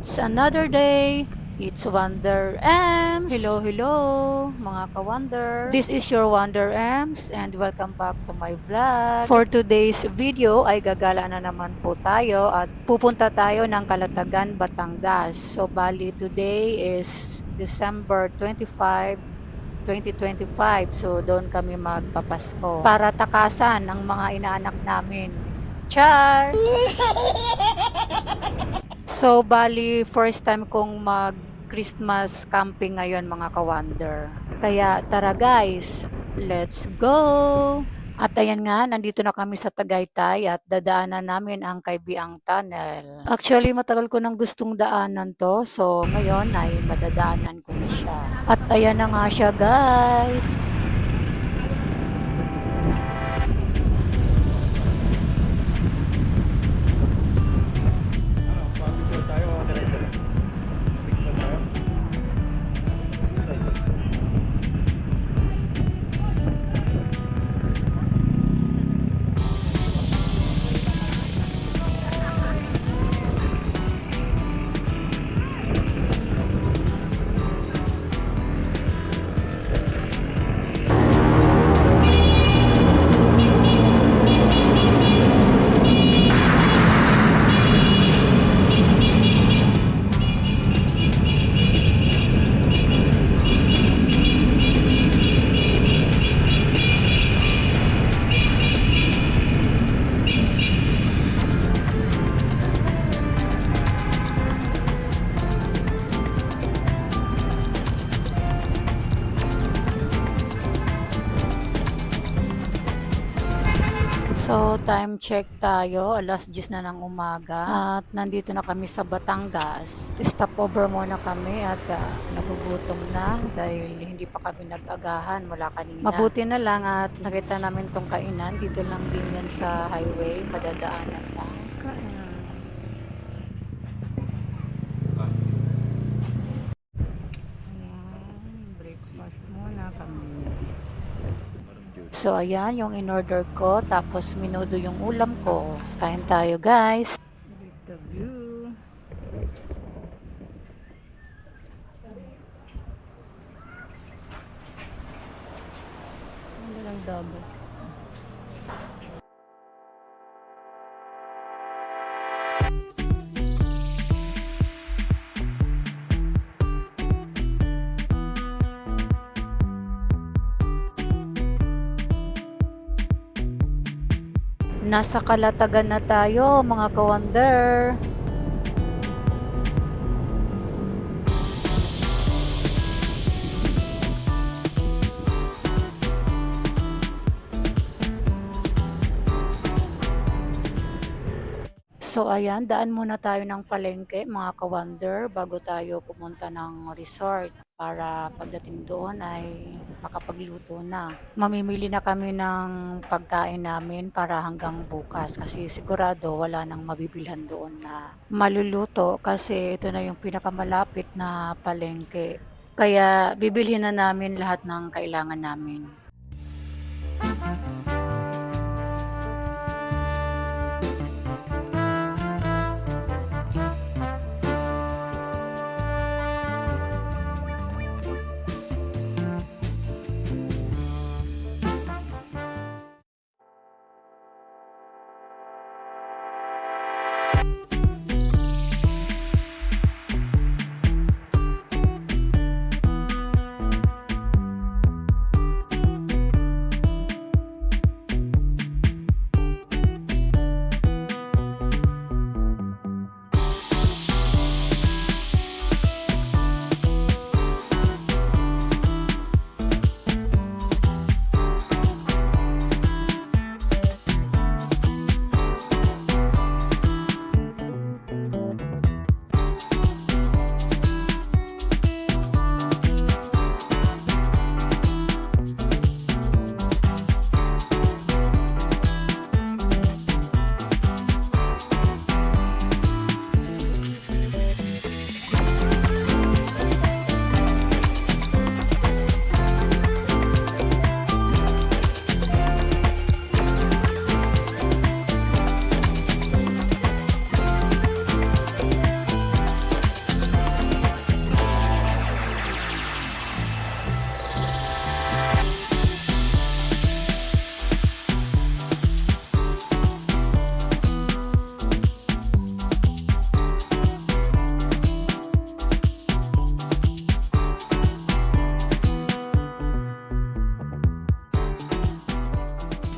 It's another day. It's Wonder Ems. Hello, hello, mga ka-Wonder. This is your Wonder Ems and welcome back to my vlog. For today's video ay gagala na naman po tayo at pupunta tayo ng Calatagan, Batangas. So bali today is December 25, 2025. So doon kami magpapasko para takasan ang mga inaanak namin. Char! So, bali, first time kong mag-Christmas camping ngayon mga ka-Wonder. Kaya tara guys, let's go! At ayan nga, nandito na kami sa Tagaytay at dadaanan namin ang Kaybiang Tunnel. Actually, matagal ko nang gustong daanan to. So, ngayon ay madadaanan ko na siya. At ayan na nga siya guys. So, time check tayo. Alas 10 na ng umaga. At nandito na kami sa Batangas. Stopover muna kami at nagugutom na dahil hindi pa kami nag-agahan mula kanina. Mabuti na lang at nakita namin tong kainan. Dito lang din yan sa highway. Madadaanan lang. Breakfast muna kami. So, ayan yung in-order ko. Tapos, minudo yung ulam ko. Kain tayo, guys. With the view. Ano lang double. Nasa Calatagan na tayo, mga ka-Wonder. So ayan, daan muna tayo ng palengke mga ka-Wonder bago tayo pumunta ng resort para pagdating doon ay makapagluto na. Mamimili na kami ng pagkain namin para hanggang bukas kasi sigurado wala nang mabibilhan doon na maluluto kasi ito na yung pinakamalapit na palengke. Kaya bibilhin na namin lahat ng kailangan namin.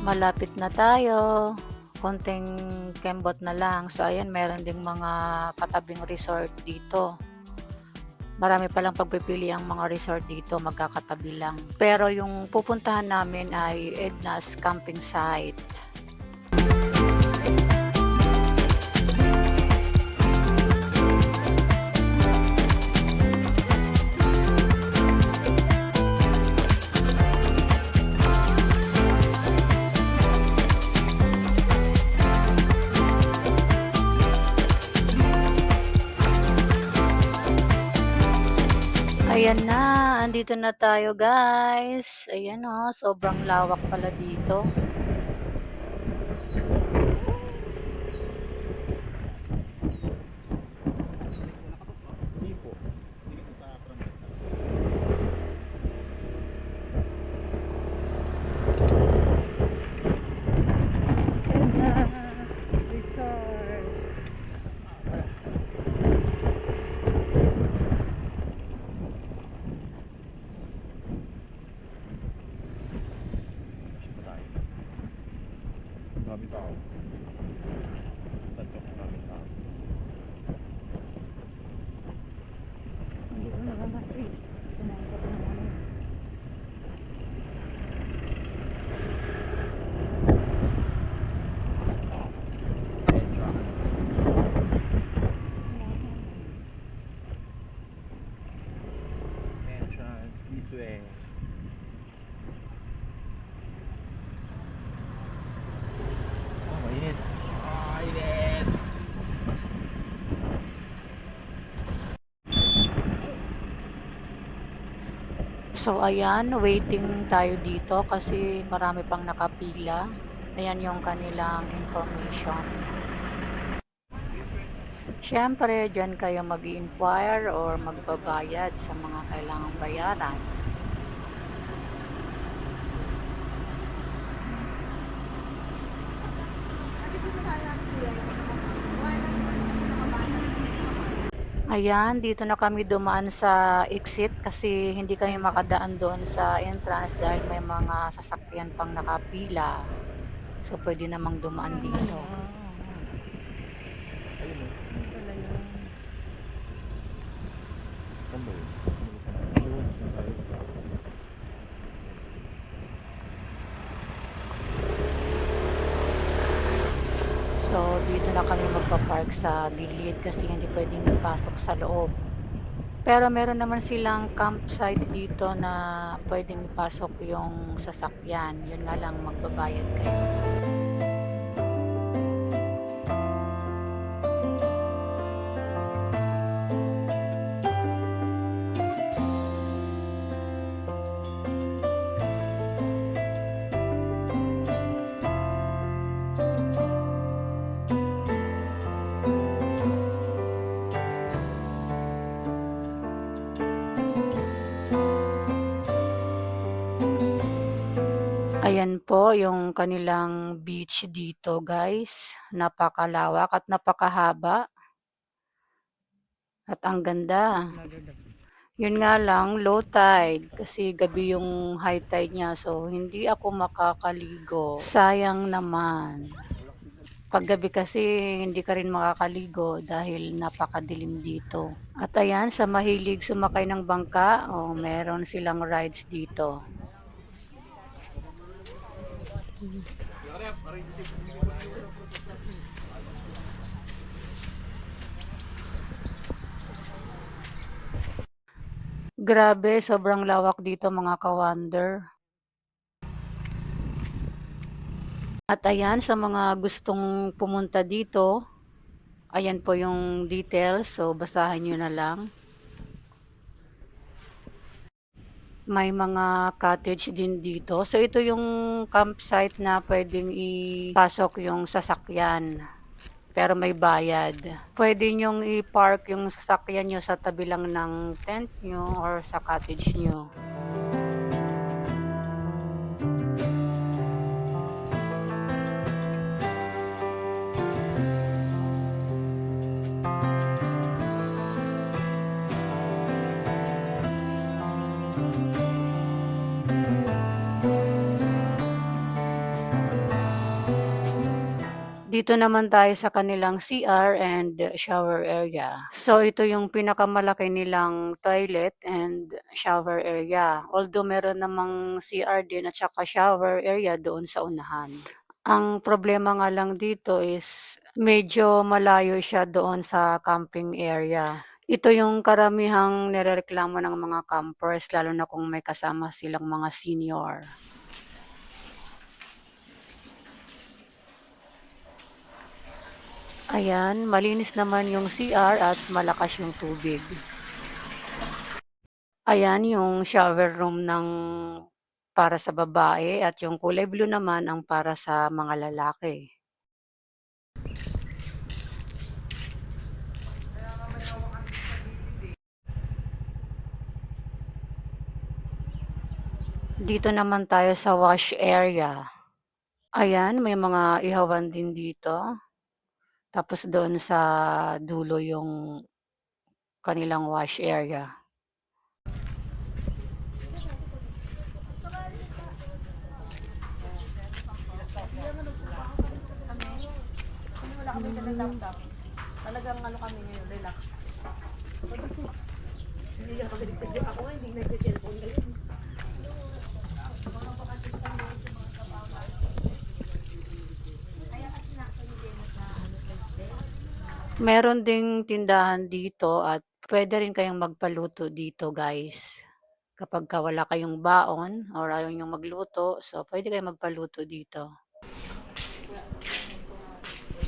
Malapit na tayo. Konting kembot na lang. So, ayan, meron ding mga katabing resort dito. Marami palang pagpipili ang mga resort dito, magkakatabi lang. Pero yung pupuntahan namin ay Edna's Camping Site. Ayan na, andito na tayo guys. Ayan oh, sobrang lawak pala dito. Maraming tao. Tatlong maraming tao. Hindi ko nakabati. Sumangkot na naman. Entrance this way. Oh, mainit. Ah, init. So ayan, waiting tayo dito kasi marami pang nakapila. Ayan yung kanilang information. Siyempre, dyan kayo mag-i-inquire or magbabayad sa mga kailangang bayaran. Ayan, dito na kami dumaan sa exit kasi hindi kami makadaan doon sa entrance dahil may mga sasakyan pang nakapila. So, pwede namang dumaan dito. Ayun o. Saan ba yun? Doon na tayo. So, dito na kami magpa-park sa gilid kasi hindi pwedeng ipasok sa loob. Pero meron naman silang campsite dito na pwedeng ipasok yung sasakyan. Yun nga lang, magbabayad kayo. Ayan po yung kanilang beach dito guys. Napakalawak at napakahaba. At ang ganda. Yun nga lang, low tide. Kasi gabi yung high tide niya. So, hindi ako makakaligo. Sayang naman. Paggabi kasi hindi ka rin makakaligo dahil napakadilim dito. At ayan, sa mahilig sumakay ng bangka, oh, meron silang rides dito. Grabe, sobrang lawak dito mga ka-wonder. At ayan, sa mga gustong pumunta dito, ayan po yung details. So, basahin nyo na lang. May mga cottage din dito. So, ito yung campsite na pwedeng ipasok yung sasakyan. Pero may bayad. Pwede nyong i-park yung sasakyan nyo sa tabi lang ng tent nyo or sa cottage nyo. Dito naman tayo sa kanilang CR and shower area. So ito yung pinakamalaki nilang toilet and shower area. Although meron namang CR din at saka shower area doon sa unahan. Ang problema nga lang dito is medyo malayo siya doon sa camping area. Ito yung karamihang nirereklamo ng mga campers lalo na kung may kasama silang mga senior. Ayan, malinis naman yung CR at malakas yung tubig. Ayan yung shower room ng para sa babae at yung kulay blue naman ang para sa mga lalaki. Dito naman tayo sa wash area. Ayan, may mga ihawan din dito. Tapos doon sa dulo yung kanilang wash area. Wala kami ng laptop. Talagang ano kami ngayon, relax. Hindi ako nagtagyo. Ako nga hindi nagtitelephone ngayon. Meron ding tindahan dito at pwede rin kayong magpaluto dito guys. Kapag wala kayong baon or ayaw niyong magluto, so pwede kayong magpaluto dito.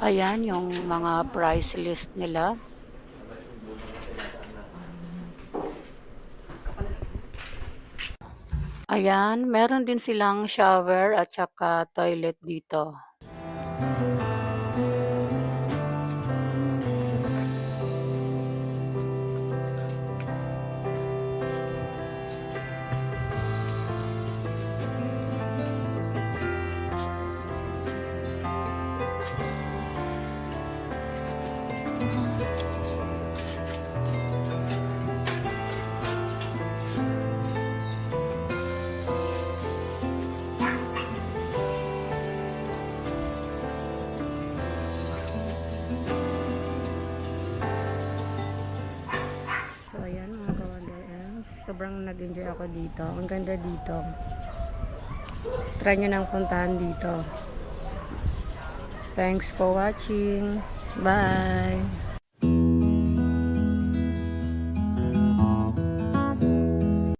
Ayan yung mga price list nila. Ayan, meron din silang shower at saka toilet dito. So ayan mga ka-Wonder Ems, sobrang nag-enjoy ako dito. Ang ganda dito. Try nyo nang puntahan dito. Thanks for watching. Bye!